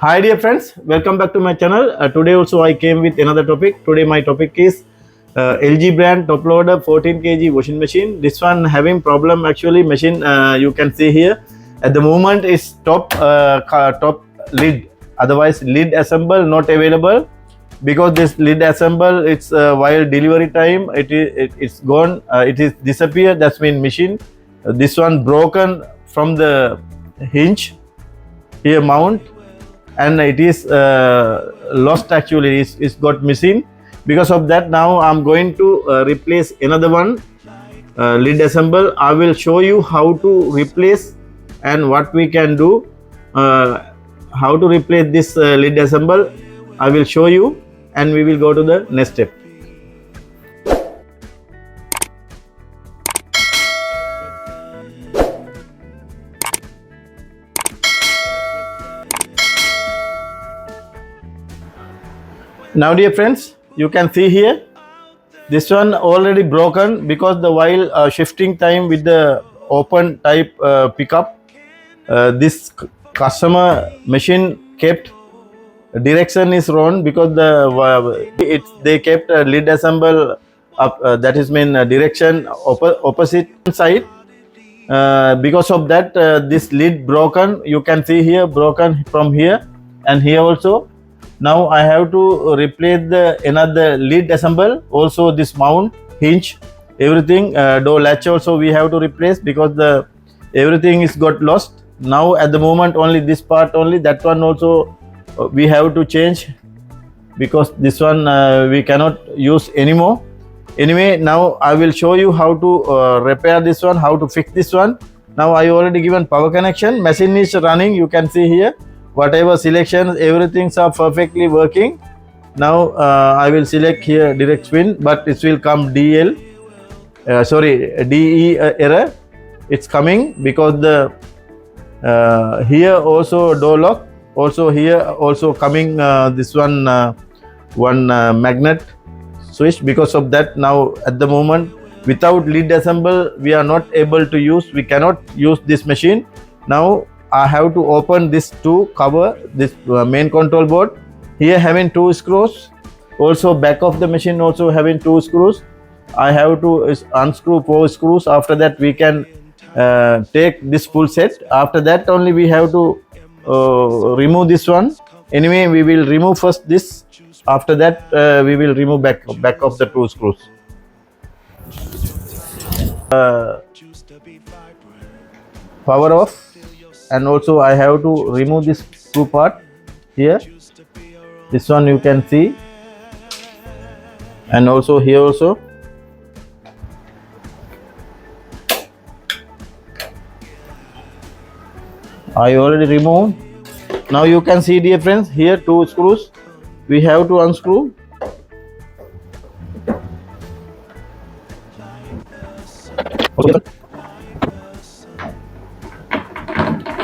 Hi dear friends, welcome back to my channel. Today also I came with another topic. Today my topic is LG brand top loader 14 kg washing machine. This one having problem actually machine, you can see here at the moment is top lid, otherwise lid assemble not available, because this lid assemble it's while delivery time it's gone, it is disappeared. That's mean machine this one broken from the hinge here mount, and it is lost actually, it's got missing. Because of that now I'm going to replace another one lid assemble. I will show you how to replace and what we can do, how to replace this lid assemble. I will show you and we will go to the next step. Now dear friends, you can see here this one already broken, because the while shifting time with the open type pickup, this customer machine kept direction is wrong, because they kept a lid assemble up, that is mean direction opposite side. Because of that this lid broken, you can see here broken from here and here also. Now I have to replace the another lid assemble, also this mount, hinge, everything, door latch also we have to replace, because the everything is got lost. Now at the moment only this part only, that one also we have to change, because this one we cannot use anymore. Anyway, now I will show you how to repair this one, how to fix this one. Now I already given power connection, machine is running, you can see here whatever selections, everything's are perfectly working. Now I will select here direct spin, but it will come DE error. It's coming because the here also door lock, also here also coming this one magnet switch. Because of that now at the moment without lid assemble we are not able to use, we cannot use this machine. Now I have to open this to cover this main control board. Here having two screws, also back of the machine also having two screws. I have to unscrew 4 screws. After that we can take this full set. After that only we have to remove this one. Anyway, we will remove first this. After that we will remove back of the 2 screws. Power off. And also I have to remove this screw part here, this one you can see, and also here also. I already removed. Now you can see dear friends, here 2 screws we have to unscrew.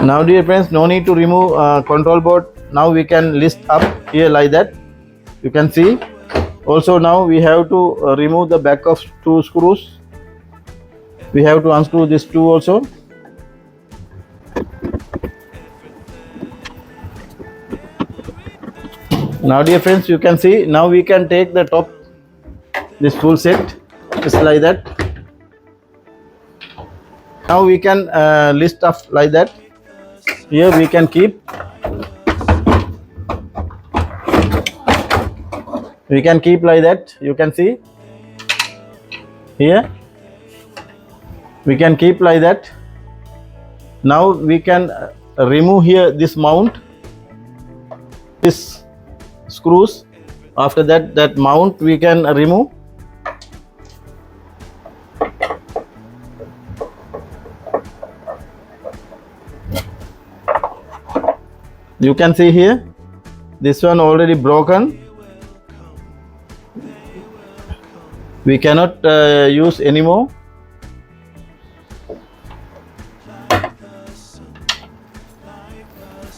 Now dear friends, no need to remove control board. Now we can list up here like that, you can see. Also now we have to remove the back of 2 screws. We have to unscrew this 2 also. Now dear friends, you can see, now we can take the top, this full set, just like that. Now we can list up like that. Here we can keep, like that, you can see. Here we can keep like that. Now we can remove here this mount, this screws. After that mount we can remove. You can see here this one already broken, we cannot use anymore.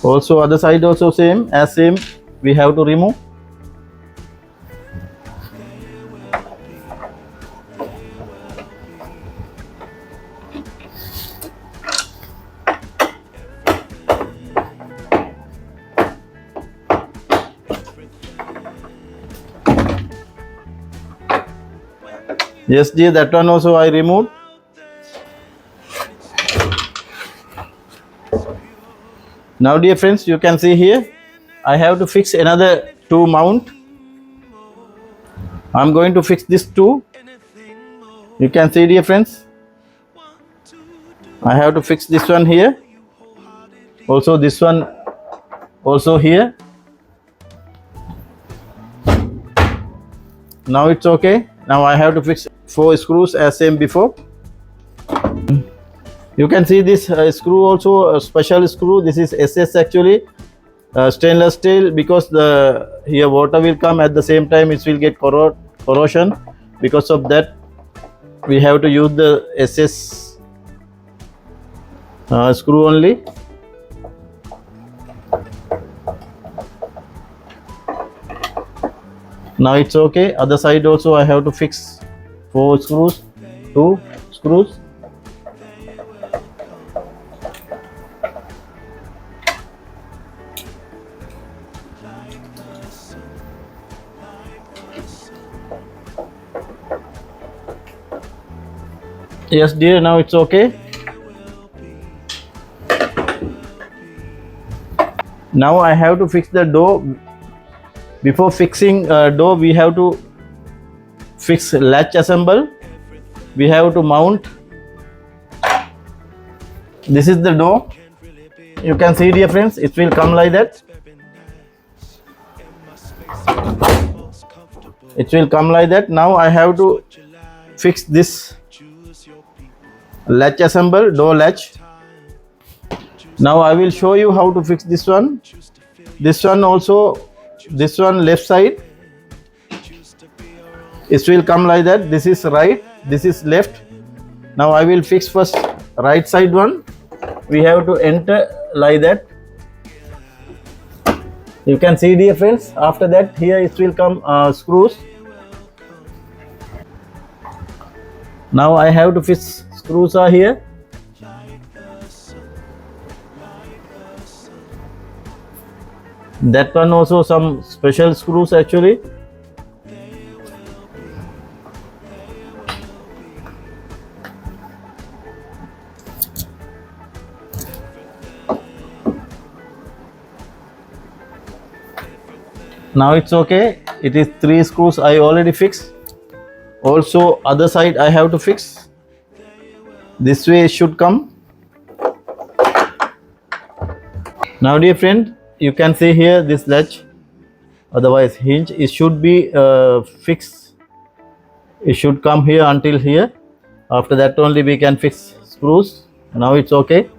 Also other side also same we have to remove. Yes dear, that one also I removed. Now dear friends, you can see here I have to fix another two mount. I'm going to fix this two. You can see dear friends, I have to fix this one here, also this one also here. Now it's okay. Now I have to fix four screws as same before. You can see this screw also a special screw. This is SS actually, stainless steel, because the here water will come at the same time it will get corrosion. Because of that we have to use the SS screw only. Now it's okay. Other side also I have to fix four screws, two screws. Yes dear, now it's okay. Now I have to fix the door. Before fixing door we have to fix latch assemble. We have to mount. This is the door. You can see dear friends, it will come like that. It will come like that. Now I have to fix this latch assemble, door latch. Now I will show you how to fix this one. This one also, this one left side, it will come like that. This is right, this is left. Now I will fix first right side one. We have to enter like that. You can see dear friends, after that here it will come screws. Now I have to fix screws are here. That one also some special screws actually. Now it's okay. It is three screws I already fixed. Also other side I have to fix. This way it should come. Now dear friend, you can see here this latch, otherwise hinge, it should be fixed. It should come here until here. After that only we can fix screws. Now it's okay.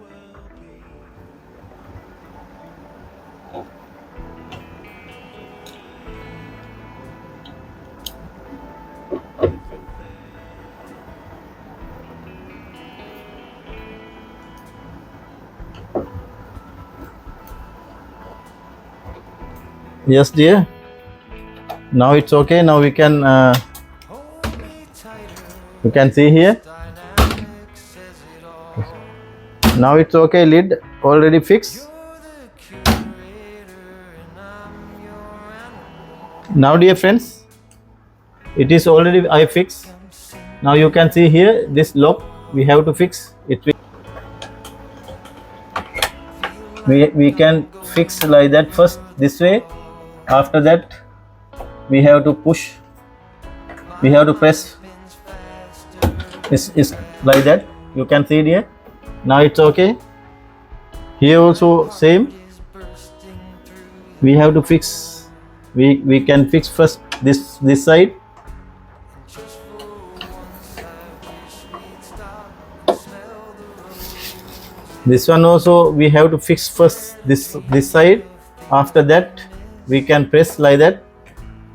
Yes dear, now it's okay. Now we can you can see here. Now it's okay. Lid already fixed. Now dear friends, it is already I fixed. Now you can see here this lock we have to fix it. We can fix like that first this way. After that we have to push, we have to press. It's like that. You can see it here. Now it's okay. Here also same. We have to fix. We can fix first this side. This one also we have to fix first this side. After that we can press like that.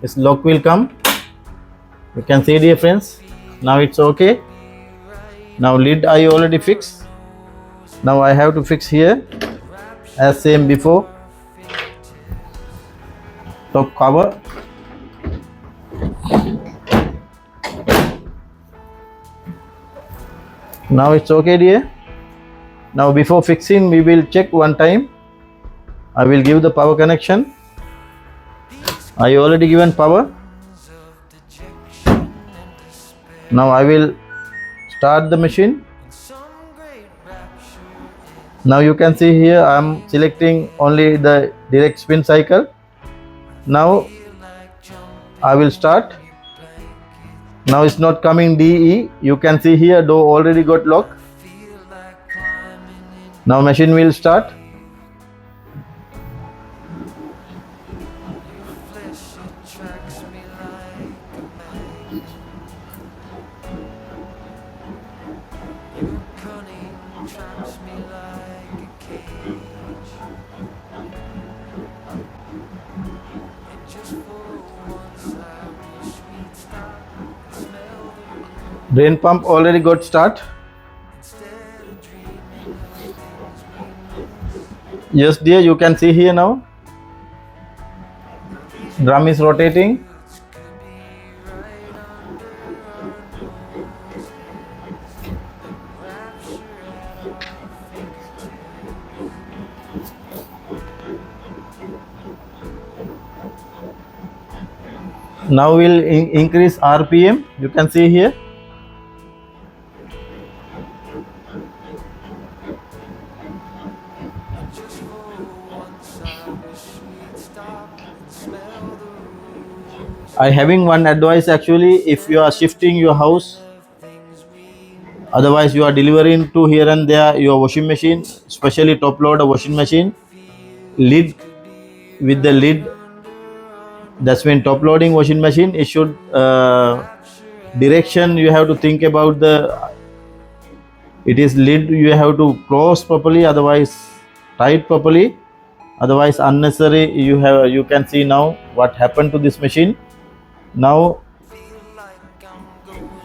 This lock will come. You can see dear friends. Now it's okay. Now lid I already fixed. Now I have to fix here as same before. Top cover. Now it's okay dear. Now before fixing we will check one time. I will give the power connection. I already given power. Now I will start the machine. Now you can see here I am selecting only the direct spin cycle. Now I will start. Now it's not coming DE. You can see here door already got locked. Now machine will start. Drain pump already got start. Yes dear, you can see here now. Drum is rotating. Now we'll increase RPM. You can see here. I having one advice actually, if you are shifting your house, otherwise you are delivering to here and there your washing machine, especially top loader washing machine, lid with the lid, that's when top loading washing machine, it should direction you have to think about the, it is lid you have to close properly, otherwise tight properly, otherwise unnecessary you can see now what happened to this machine. Now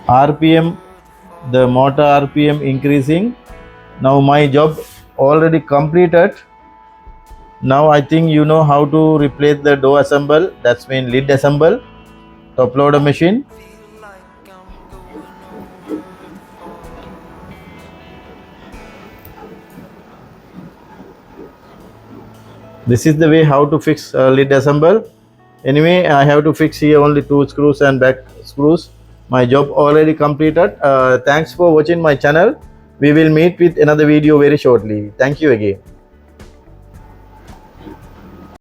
RPM, the motor RPM increasing. Now my job already completed. Now I think you know how to replace the door assemble, that's mean lid assemble, top loader machine. This is the way how to fix lid assemble. Anyway, I have to fix here only 2 screws and back screws. My job already completed. Thanks for watching my channel. We will meet with another video very shortly. Thank you again.